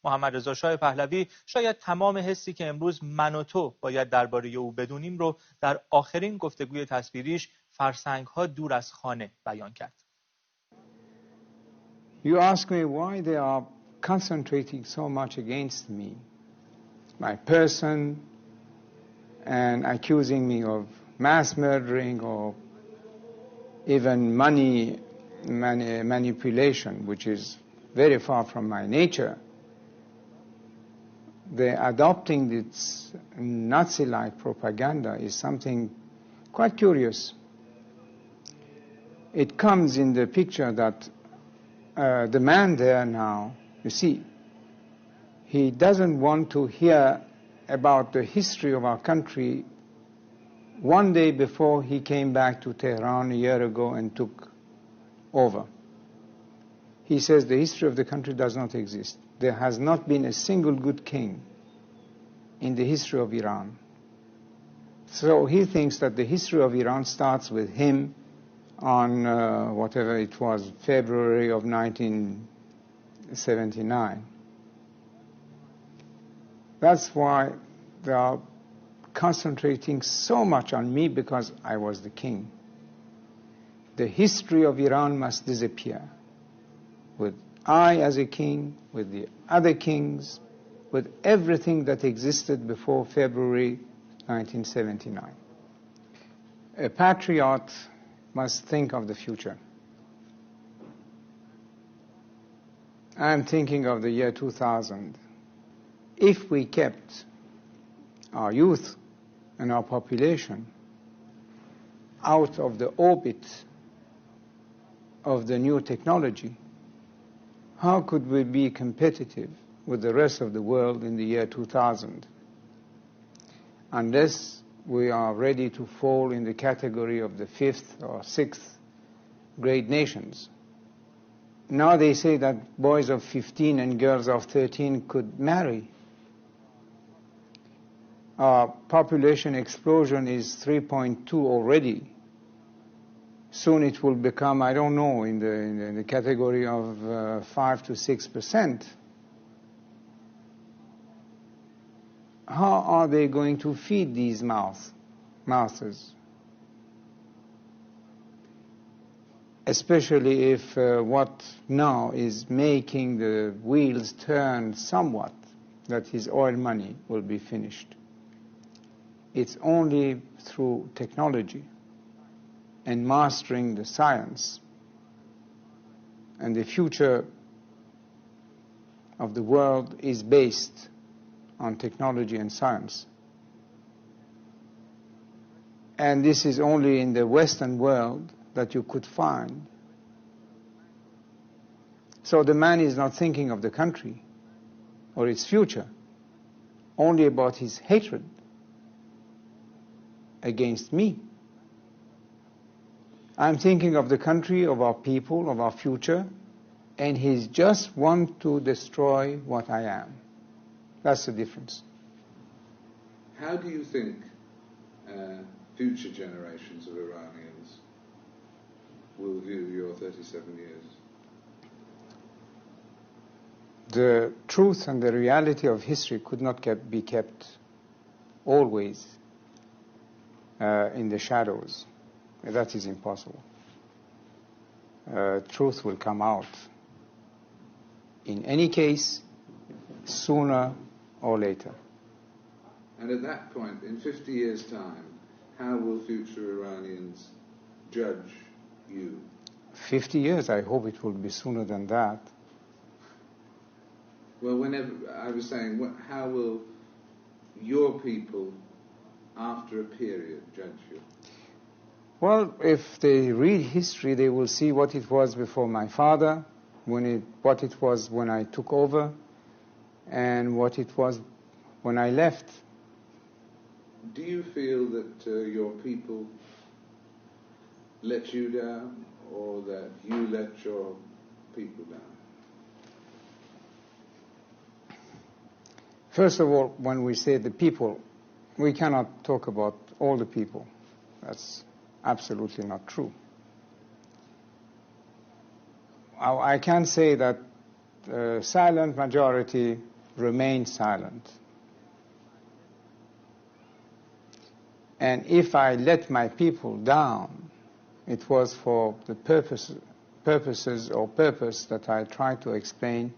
محمد رضا شاه پهلوی شاید تمام حسی که امروز من و تو باید درباره او بدونیم رو در آخرین گفتگوی تصویریش فرسنگ‌ها دور از خانه بیان کرد. You ask me why they are concentrating so much against me, my person, and accusing me of mass murdering or even money manipulation, which is very far from my nature. The adopting this Nazi-like propaganda is something quite curious. It comes in the picture that the man there now, you see, he doesn't want to hear about the history of our country one day before he came back to Tehran a year ago and took over. He says the history of the country does not exist. There has not been a single good king in the history of Iran. So he thinks that the history of Iran starts with him on whatever it was, February of 1979. That's why they are concentrating so much on me, because I was the king. The history of Iran must disappear, with I as a king, with the other kings, with everything that existed before February 1979. A patriot must think of the future. I'm thinking of the year 2000. If we kept our youth and our population out of the orbit of the new technology, how could we be competitive with the rest of the world in the year 2000? Unless we are ready to fall in the category of the 5th or 6th grade nations. Now they say that boys of 15 and girls of 13 could marry. Our population explosion is 3.2 already. Soon it will become, I don't know, in the category of 5 to 6%. How are they going to feed these mouths? Especially if what now is making the wheels turn somewhat, that is oil money, will be finished. It's only through technology and mastering the science, and the future of the world is based on technology and science. And this is only in the Western world that you could find. So the man is not thinking of the country or its future, only about his hatred against me. I'm thinking of the country, of our people, of our future, and he just wants to destroy what I am. That's the difference. How do you think future generations of Iranians will view your 37 years? The truth and the reality of history could not be kept always in the shadows. That is impossible. Truth will come out in any case, sooner or later. And at that point, in 50 years' time, how will future Iranians judge you? 50 years, I hope it will be sooner than that. Well, whenever, I was saying, how will your people, after a period, judge you? Well, if they read history, they will see what it was before my father, what it was when I took over, and what it was when I left. Do you feel that your people let you down, or that you let your people down? First of all, when we say the people, we cannot talk about all the people. That's absolutely not true. I can say that the silent majority remained silent. And if I let my people down, it was for the purpose that I tried to explain,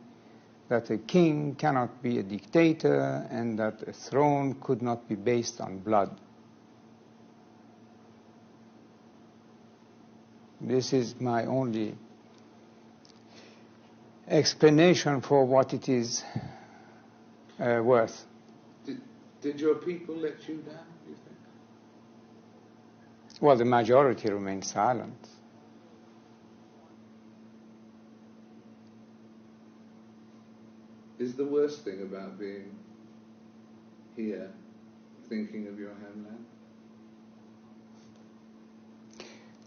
that a king cannot be a dictator and that a throne could not be based on blood. This is my only explanation for what it is worth. Did your people let you down, do you think? Well, the majority remained silent. Is the worst thing about being here thinking of your homeland?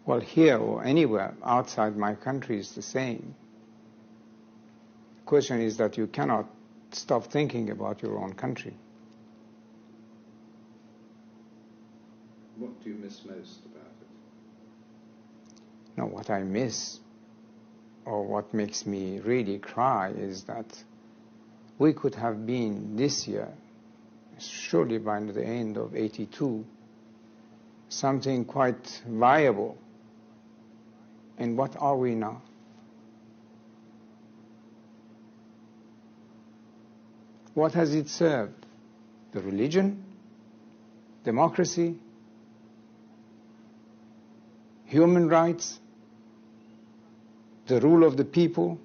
Well, here or anywhere outside my country is the same. The question is that you cannot stop thinking about your own country. What do you miss most about it? No, what I miss, or what makes me really cry, is that we could have been this year, surely by the end of '82, something quite viable. And what are we now? What has it served? The religion? Democracy? Human rights? The rule of the people?